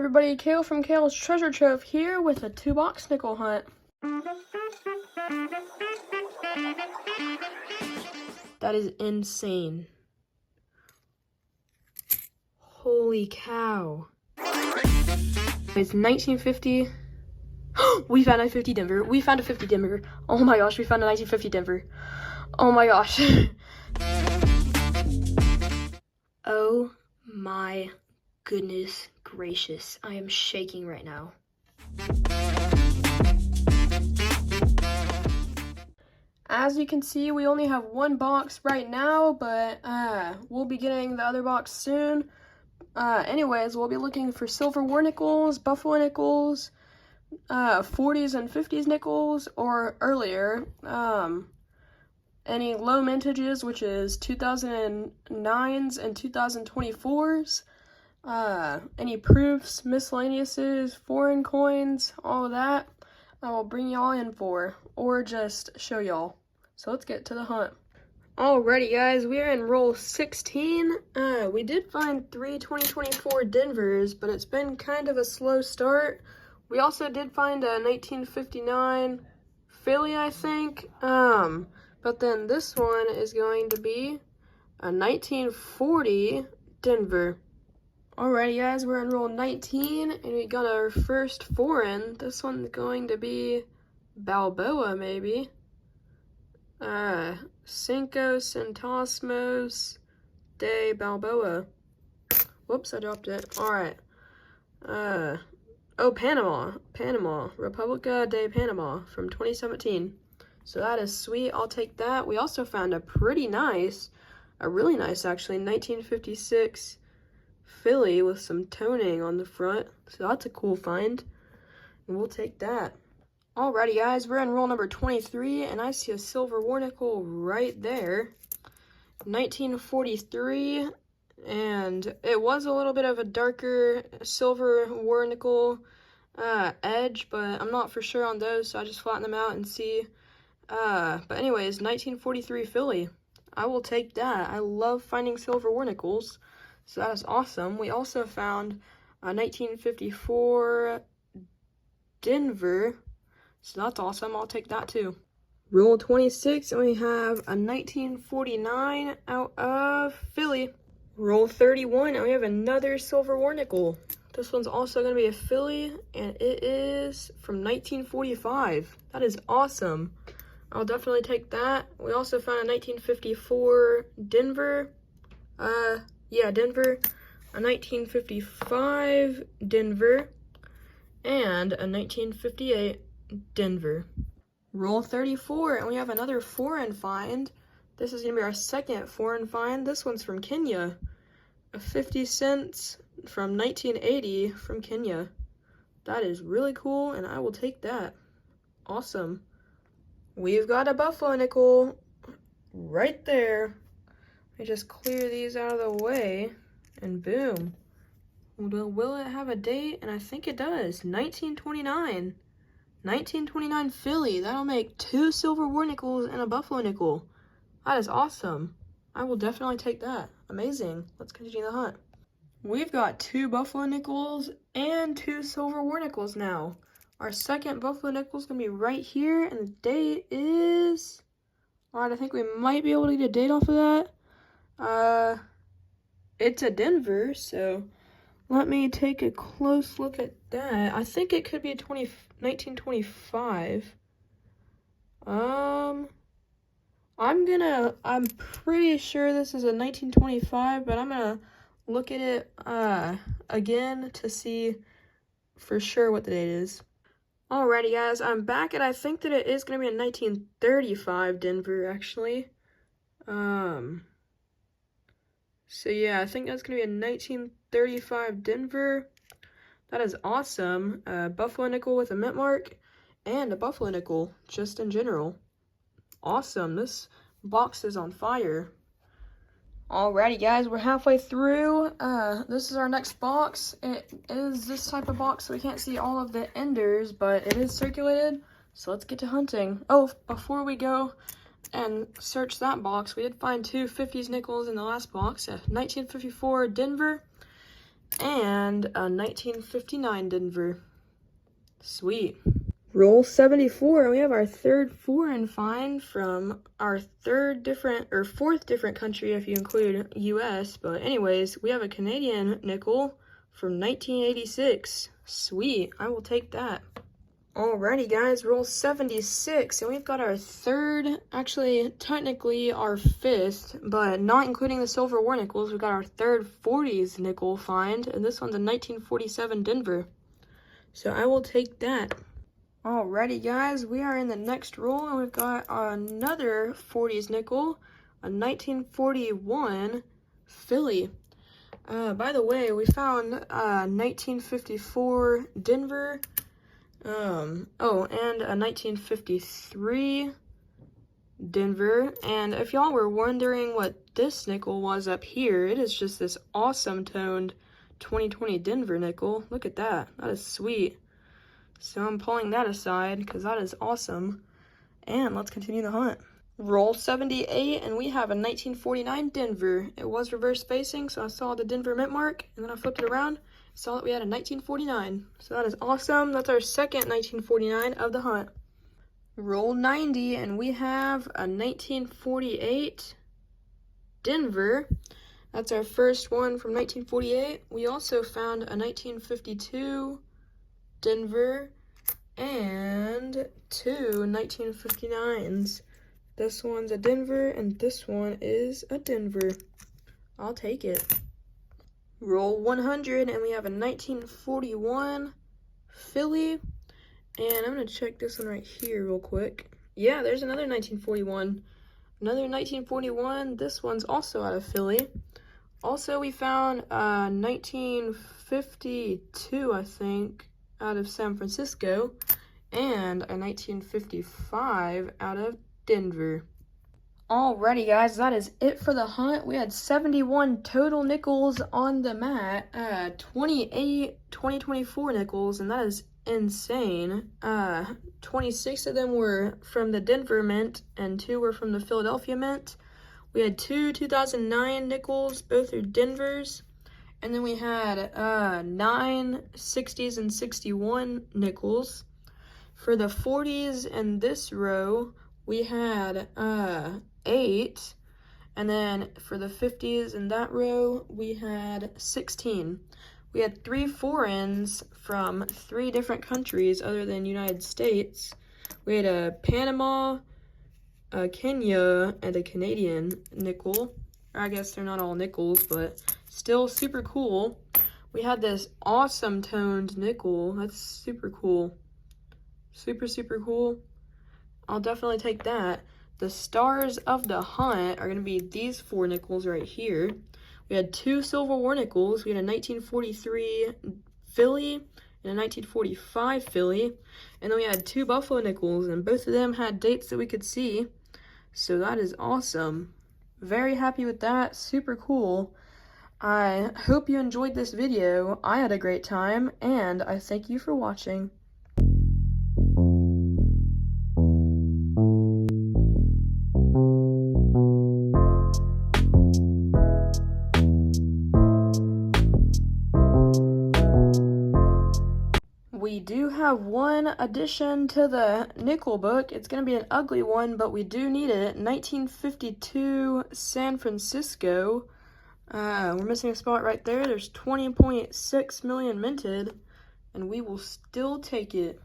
everybody, Kale from Kale's Treasure Trove here with a 2-box nickel hunt. That is insane. Holy cow. It's 1950. We found a 50 Denver. We found a 50 Denver. Oh my gosh, we found a 1950 Denver. Oh my gosh. Oh my goodness gracious. I am shaking right now. As you can see, we only have one box right now, but we'll be getting the other box soon. Anyways, we'll be looking for silver war nickels, buffalo nickels, 40s and 50s nickels, or earlier. Any low mintages, which is 2009s and 2024's. Any proofs, miscellaneouses, foreign coins, all of that, I will bring y'all in for, or just show y'all. So let's get to the hunt. Alrighty guys, we are in roll 16. We did find 3 2024 Denvers, but it's been kind of a slow start. We also did find a 1959 Philly, I think. But then this one is going to be a 1940 Denver. Alrighty guys, we're in roll 19, and we got our first foreign. This one's going to be Balboa, maybe. Cinco Centésimos de Balboa. Whoops, I dropped it. Alright. Oh, Panama, República de Panama from 2017. So that is sweet, I'll take that. We also found a really nice actually, 1956 Philly with some toning on the front. So that's a cool find, and we'll take that. Alrighty guys, we're in roll number 23, and I see a silver war nickel right there. 1943, and it was a little bit of a darker silver war nickel edge, but I'm not for sure on those, so I just flatten them out and see. But anyways, 1943 Philly. I will take that. I love finding silver war nickels, so that is awesome. We also found a 1954 Denver, so that's awesome. I'll take that too. Roll 26, and we have a 1949 out of Philly. Roll 31, and we have another silver war nickel. This one's also going to be a Philly, and it is from 1945. That is awesome. I'll definitely take that. We also found a 1954 Denver. Denver. A 1955 Denver. And a 1958 Denver. Roll 34, and we have another foreign find. This is going to be our second foreign find. This one's from Kenya. A 50 cents from 1980 from Kenya. That is really cool, and I will take that. Awesome. We've got a buffalo nickel right there. Let me just clear these out of the way, and boom. Will it have a date? And I think it does. 1929. 1929 Philly. That'll make 2 silver war nickels and a buffalo nickel. That is awesome. I will definitely take that. Amazing. Let's continue the hunt. We've got 2 buffalo nickels and 2 silver war nickels now. Our second buffalo nickel is going to be right here, and the date is... Alright, I think we might be able to get a date off of that. It's a Denver, so let me take a close look at that. I think it could be 1925. I'm pretty sure this is a 1925, but I'm gonna look at it again to see for sure what the date is. Alrighty guys, I'm back, and I think that it is going to be a 1935 Denver, actually. So yeah, I think that's going to be a 1935 Denver. That is awesome. Buffalo nickel with a mint mark, and a buffalo nickel, just in general. Awesome, this box is on fire. Alrighty guys, we're halfway through. This is our next box. It is this type of box, so we can't see all of the enders, but it is circulated, so let's get to hunting. Oh, before we go and search that box, we did find 2 50s nickels in the last box. A 1954 Denver and a 1959 Denver. Sweet. Roll 74, and we have our third foreign find from our fourth different country if you include US. But anyways, we have a Canadian nickel from 1986. Sweet, I will take that. Alrighty guys, roll 76, and we've got our third, actually technically our fifth, but not including the silver war nickels, we've got our third 40s nickel find, and this one's a 1947 Denver. So I will take that. Alrighty guys, we are in the next roll, and we've got another 40s nickel, a 1941 Philly. By the way, we found 1954 Denver, and a 1953 Denver. And if y'all were wondering what this nickel was up here, it is just this awesome toned 2020 Denver nickel. Look at that. That is sweet. So I'm pulling that aside because that is awesome. And let's continue the hunt. Roll 78, and we have a 1949 Denver. It was reverse facing, so I saw the Denver mint mark, and then I flipped it around, saw that we had a 1949. So that is awesome. That's our second 1949 of the hunt. Roll 90, and we have a 1948 Denver. That's our first one from 1948. We also found a 1952 Denver and two 1959s. This one's a Denver and this one is a Denver. I'll take it. Roll 100, and we have a 1941 Philly. And I'm going to check this one right here real quick. Yeah, there's another 1941. Another 1941. This one's also out of Philly. Also, we found 1952, I think, out of San Francisco, and a 1955 out of Denver. Alrighty guys, that is it for the hunt. We had 71 total nickels on the mat, 28 2024 nickels, and that is insane. 26 of them were from the Denver mint and 2 were from the Philadelphia mint. We had 2 2009 nickels, both are Denvers. And then we had 9 60s and 61 nickels. For the 40s in this row, we had 8. And then for the 50s in that row, we had 16. We had 3 foreigns from 3 different countries other than United States. We had a Panama, a Kenya, and a Canadian nickel. Or I guess they're not all nickels, but still super cool. We had this awesome toned nickel. That's super cool. Super, super cool. I'll definitely take that. The stars of the hunt are going to be these 4 nickels right here. We had 2 Silver War nickels. We had a 1943 Philly and a 1945 Philly. And then we had 2 Buffalo nickels, and both of them had dates that we could see. So that is awesome. Very happy with that. Super cool. I hope you enjoyed this video. I had a great time, and I thank you for watching. We do have one addition to the nickel book. It's going to be an ugly one, but we do need it. 1952 San Francisco. We're missing a spot right there. There's 20.6 million minted, and we will still take it.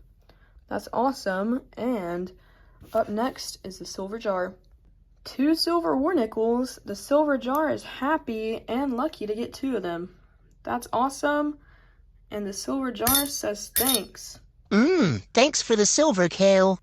That's awesome. And up next is the silver jar. 2 silver war nickels. The silver jar is happy and lucky to get 2 of them. That's awesome. And the silver jar says thanks. Thanks for the silver, Kale.